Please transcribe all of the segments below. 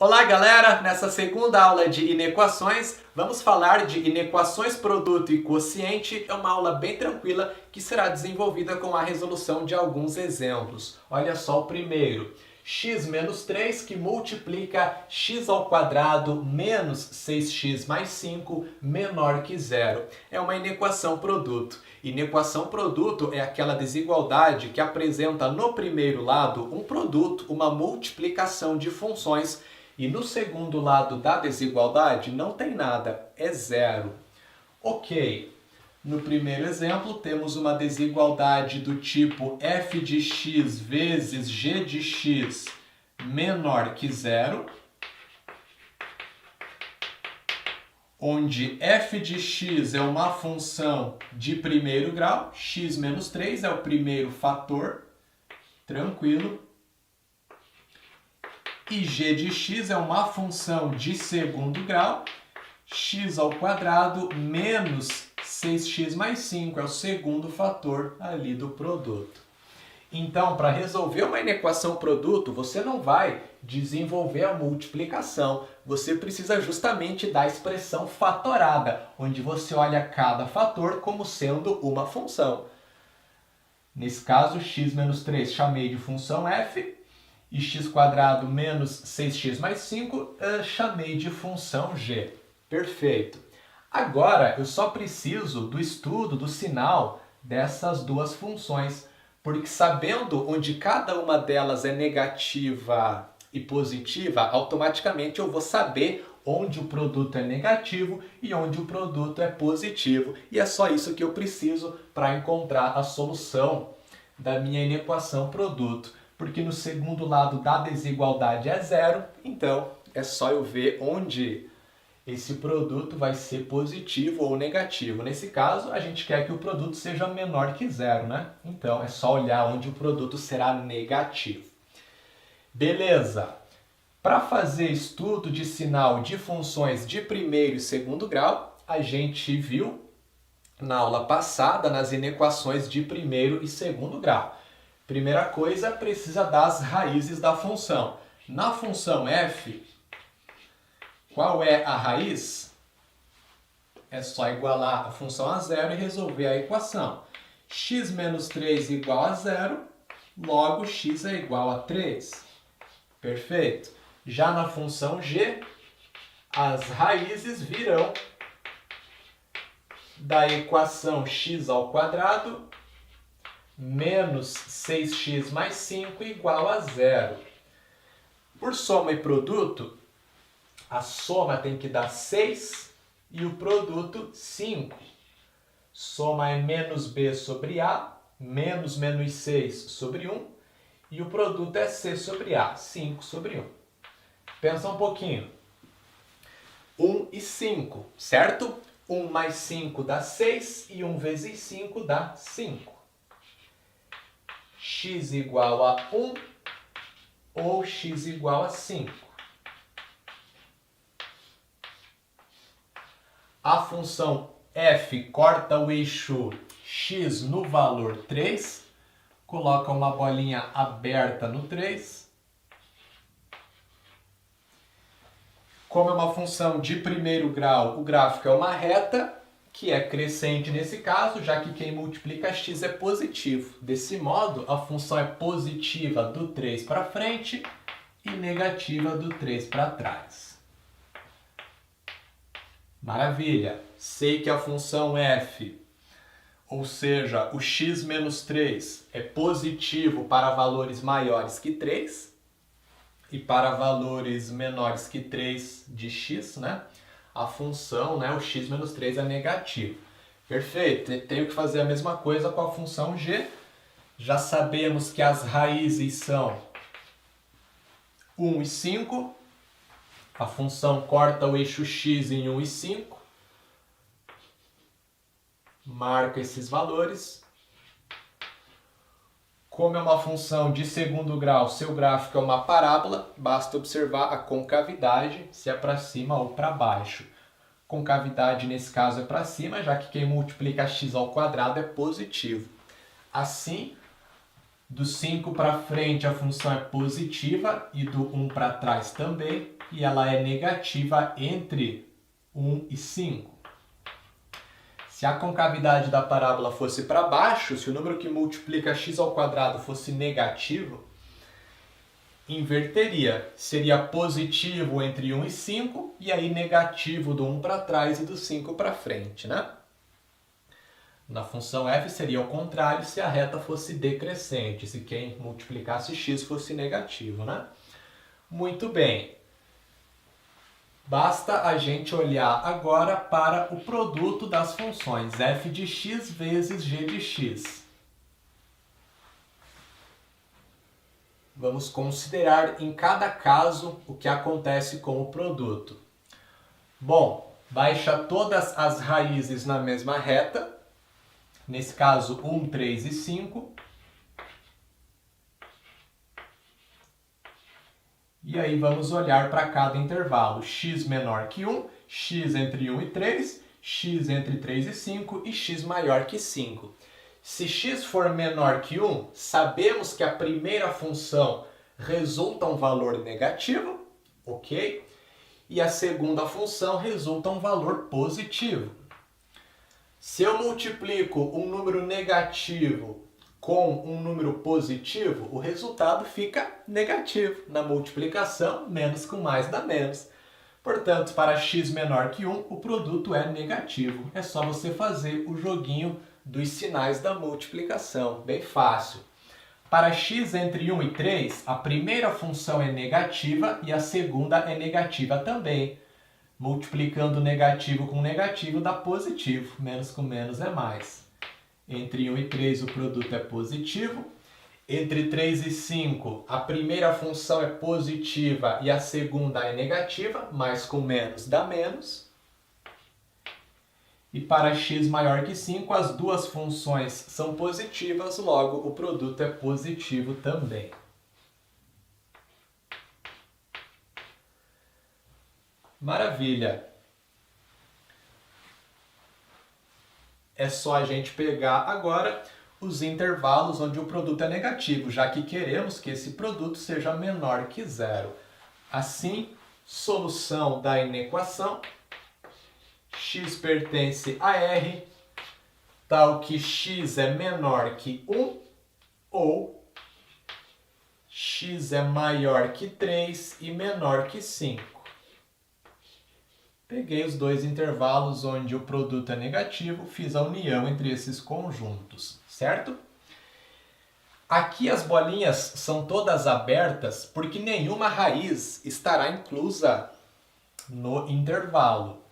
Olá galera, nessa segunda aula de inequações, vamos falar de inequações produto e quociente. É uma aula bem tranquila que será desenvolvida com a resolução de alguns exemplos. Olha só o primeiro, x menos 3 que multiplica x ao quadrado menos 6x mais 5 menor que zero. É uma inequação produto. Inequação produto é aquela desigualdade que apresenta no primeiro lado um produto, uma multiplicação de funções, e no segundo lado da desigualdade não tem nada, é zero. Ok, no primeiro exemplo temos uma desigualdade do tipo f de x vezes g de x menor que zero, onde f de x é uma função de primeiro grau, x menos 3 é o primeiro fator, tranquilo. E g de x é uma função de segundo grau, x ao quadrado menos 6x mais 5 é o segundo fator ali do produto. Então, para resolver uma inequação produto, você não vai desenvolver a multiplicação. Você precisa justamente da expressão fatorada, onde você olha cada fator como sendo uma função. Nesse caso, x menos 3 chamei de função f, e x² menos 6x mais 5 chamei de função g. Perfeito. Agora eu só preciso do estudo do sinal dessas duas funções, porque sabendo onde cada uma delas é negativa e positiva, automaticamente eu vou saber onde o produto é negativo e onde o produto é positivo. E é só isso que eu preciso para encontrar a solução da minha inequação produto. Porque no segundo lado da desigualdade é zero, então é só eu ver onde esse produto vai ser positivo ou negativo. Nesse caso, a gente quer que o produto seja menor que zero, né? Então é só olhar onde o produto será negativo. Beleza! Para fazer estudo de sinal de funções de primeiro e segundo grau, a gente viu na aula passada nas inequações de primeiro e segundo grau. Primeira coisa, precisa das raízes da função. Na função f, qual é a raiz? É só igualar a função a zero e resolver a equação. X menos 3 igual a zero, logo x é igual a 3. Perfeito. Já na função g, as raízes virão da equação x ao quadrado menos 6x mais 5 igual a zero. Por soma e produto, a soma tem que dar 6 e o produto 5. Soma é menos b sobre a, menos 6 sobre 1, e o produto é c sobre a, 5 sobre 1. Pensa um pouquinho. 1 e 5, certo? 1 mais 5 dá 6 e 1 vezes 5 dá 5. X igual a 1 ou x igual a 5. A função f corta o eixo x no valor 3, coloca uma bolinha aberta no 3. Como é uma função de primeiro grau, o gráfico é uma reta, que é crescente nesse caso, já que quem multiplica x é positivo. Desse modo, a função é positiva do 3 para frente e negativa do 3 para trás. Maravilha! Sei que a função f, ou seja, o x menos 3, é positivo para valores maiores que 3 e para valores menores que 3 de x, né? A função, né, o x menos 3 é negativo. Perfeito, tenho que fazer a mesma coisa com a função g. Já sabemos que as raízes são 1 e 5. A função corta o eixo x em 1 e 5. Marca esses valores. Como é uma função de segundo grau, seu gráfico é uma parábola, basta observar a concavidade, se é para cima ou para baixo. Concavidade nesse caso é para cima, já que quem multiplica x ao quadrado é positivo. Assim, do 5 para frente a função é positiva e do 1 para trás também. e ela é negativa entre 1 e 5. Se a concavidade da parábola fosse para baixo, se o número que multiplica x ao quadrado fosse negativo, inverteria. Seria positivo entre 1 e 5, e aí negativo do 1 para trás e do 5 para frente, né? Na função f seria o contrário se a reta fosse decrescente, se quem multiplicasse x fosse negativo, né? Muito bem. Basta a gente olhar agora para o produto das funções f de x vezes g de x. Vamos considerar em cada caso o que acontece com o produto. Bom, baixa todas as raízes na mesma reta. Nesse caso, 1, 3 e 5. E aí vamos olhar para cada intervalo. X menor que 1, x entre 1 e 3, x entre 3 e 5 e x maior que 5. Se x for menor que 1, sabemos que a primeira função resulta um valor negativo, ok? E a segunda função resulta um valor positivo. Se eu multiplico um número negativo com um número positivo, o resultado fica negativo. Na multiplicação, menos com mais dá menos. Portanto, para x menor que 1, o produto é negativo. É só você fazer o joguinho dos sinais da multiplicação. Bem fácil. Para x entre 1 e 3, a primeira função é negativa e a segunda é negativa também. Multiplicando negativo com negativo dá positivo. Menos com menos é mais. Entre 1 e 3 o produto é positivo. Entre 3 e 5 a primeira função é positiva e a segunda é negativa. Mais com menos dá menos. E para x maior que 5 as duas funções são positivas, logo o produto é positivo também. Maravilha! É só a gente pegar agora os intervalos onde o produto é negativo, já que queremos que esse produto seja menor que zero. Assim, solução da inequação, x pertence a R, tal que x é menor que 1 ou x é maior que 3 e menor que 5. Peguei os dois intervalos onde o produto é negativo, fiz a união entre esses conjuntos, certo? Aqui as bolinhas são todas abertas porque nenhuma raiz estará inclusa no intervalo.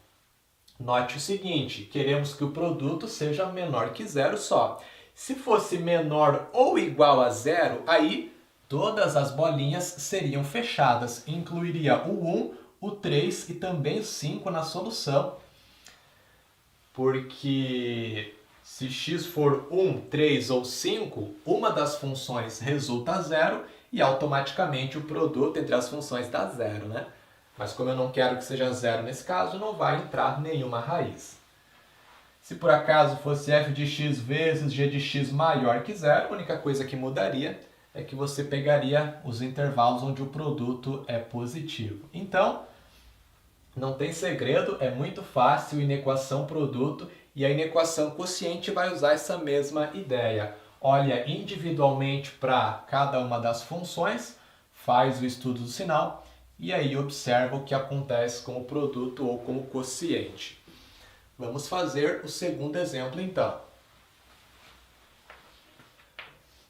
Note o seguinte, queremos que o produto seja menor que zero só. Se fosse menor ou igual a zero, aí todas as bolinhas seriam fechadas, incluiria o 1, o 3 e também o 5 na solução, porque se x for 1, 3 ou 5, uma das funções resulta zero e automaticamente o produto entre as funções dá zero, né? Mas como eu não quero que seja zero nesse caso, não vai entrar nenhuma raiz. Se por acaso fosse f de x vezes g de x maior que zero, a única coisa que mudaria é que você pegaria os intervalos onde o produto é positivo. Então, não tem segredo, é muito fácil, inequação produto, e a inequação quociente vai usar essa mesma ideia. Olha individualmente para cada uma das funções, faz o estudo do sinal, e aí observa o que acontece com o produto ou com o quociente. Vamos fazer o segundo exemplo então.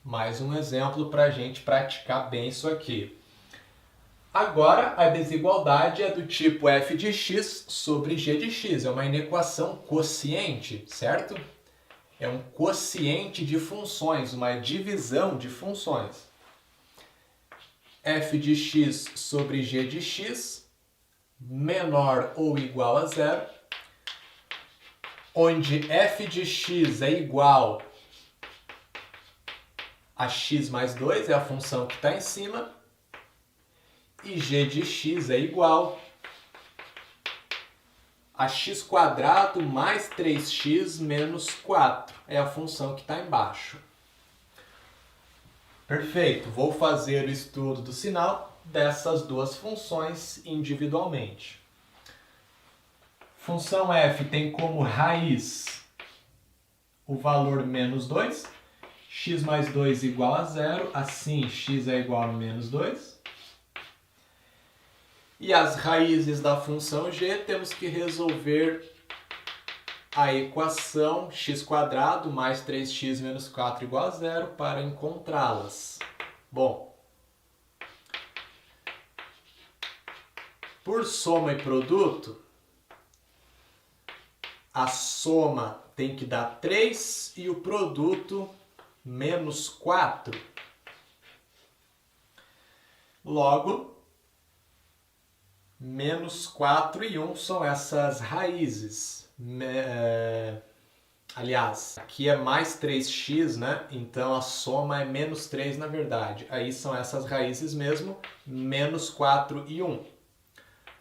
Mais um exemplo para a gente praticar bem isso aqui. Agora, a desigualdade é do tipo f de x sobre g de x. É uma inequação quociente, certo? É um quociente de funções, uma divisão de funções. F de x sobre g de x menor ou igual a zero, onde f de x é igual a x mais 2, é a função que está em cima, e g de x é igual a x² mais 3x menos 4, é a função que está embaixo. Perfeito, vou fazer o estudo do sinal dessas duas funções individualmente. Função f tem como raiz o valor menos 2, x mais 2 igual a 0, assim x é igual a menos 2. E as raízes da função g temos que resolver a equação x² mais 3x menos 4 igual a 0 para encontrá-las. Bom, por soma e produto, a soma tem que dar 3 e o produto menos 4. Logo, menos 4 e 1 são essas raízes. Aliás, aqui é mais 3x, né? Então a soma é menos 3 na verdade. Aí são essas raízes mesmo, menos 4 e 1.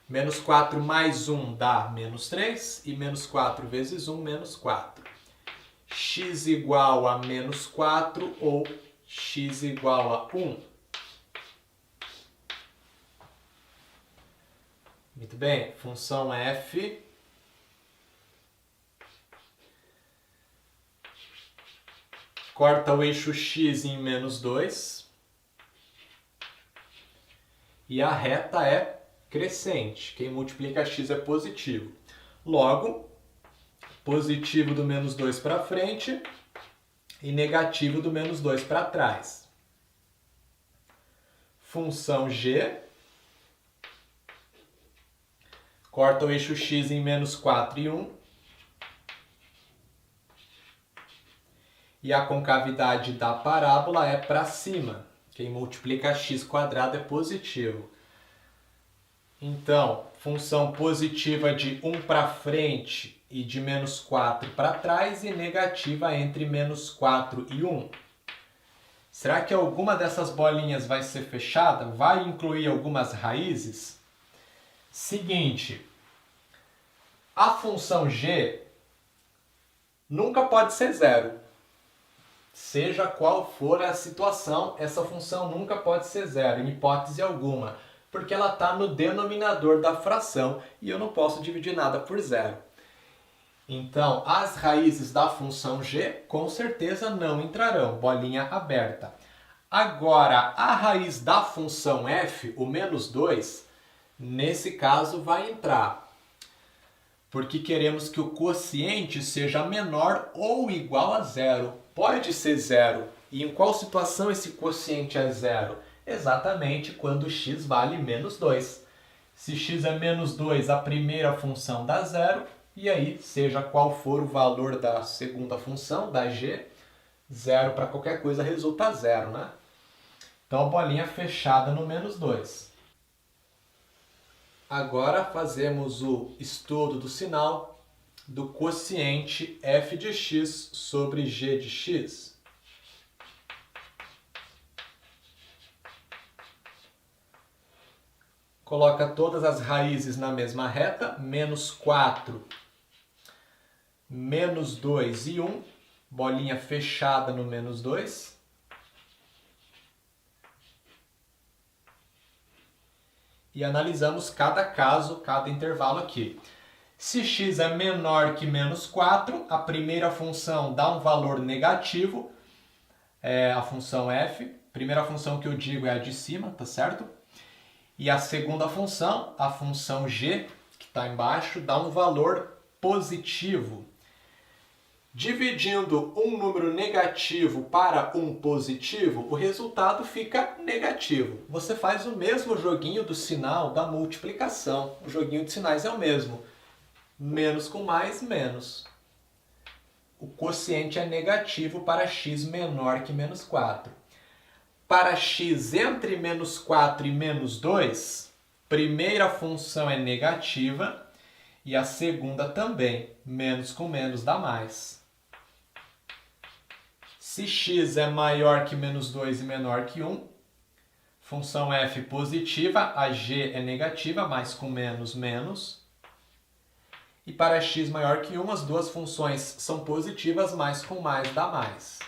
Menos 4 mais 1 dá menos 3 e menos 4 vezes 1, menos 4. X igual a menos 4 ou x igual a 1. Muito bem, função f corta o eixo x em menos 2 e a reta é crescente. Quem multiplica x é positivo. Logo, positivo do menos 2 para frente e negativo do menos 2 para trás. Função g corta o eixo x em menos 4 e 1. E a concavidade da parábola é para cima. Quem multiplica x² é positivo. Então, função positiva de 1 para frente e de menos 4 para trás e negativa entre menos 4 e 1. Será que alguma dessas bolinhas vai ser fechada? Vai incluir algumas raízes? Seguinte, a função g nunca pode ser zero. Seja qual for a situação, essa função nunca pode ser zero, em hipótese alguma, porque ela está no denominador da fração e eu não posso dividir nada por zero. Então, as raízes da função g com certeza não entrarão, bolinha aberta. Agora, a raiz da função f, o menos 2, nesse caso vai entrar, porque queremos que o quociente seja menor ou igual a zero. Pode ser zero. E em qual situação esse quociente é zero? Exatamente quando x vale menos 2. Se x é menos 2, a primeira função dá zero. E aí, seja qual for o valor da segunda função, da g, zero para qualquer coisa resulta zero, né? Então, a bolinha fechada no menos 2. Agora fazemos o estudo do sinal do quociente f de x sobre g de x. Coloca todas as raízes na mesma reta, menos 4, menos 2 e 1, bolinha fechada no menos 2. E analisamos cada caso, cada intervalo aqui. Se x é menor que menos 4, a primeira função dá um valor negativo, a função f. Primeira função que eu digo é a de cima, tá certo? E a segunda função, a função g, que está embaixo, dá um valor positivo. Dividindo um número negativo para um positivo, o resultado fica negativo. Você faz o mesmo joguinho do sinal da multiplicação. O joguinho de sinais é o mesmo. Menos com mais, menos. O quociente é negativo para x menor que menos 4. Para x entre menos 4 e menos 2, primeira função é negativa e a segunda também. Menos com menos dá mais. Se x é maior que menos 2 e menor que 1, função f positiva, a g é negativa, mais com menos, menos. E para x maior que 1, as duas funções são positivas, mais com mais dá mais.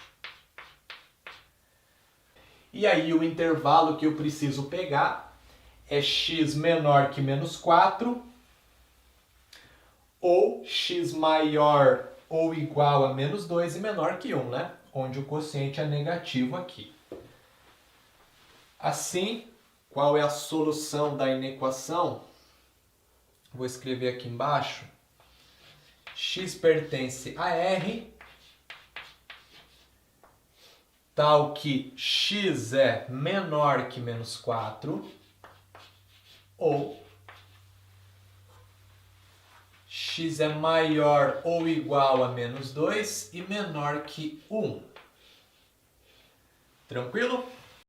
E aí o intervalo que eu preciso pegar é x menor que menos 4, ou x maior ou igual a menos 2 e menor que 1, né? Onde o quociente é negativo aqui. Assim, qual é a solução da inequação? Vou escrever aqui embaixo. X pertence a R, tal que x é menor que menos 4, ou x é maior ou igual a menos 2 e menor que 1. Tranquilo?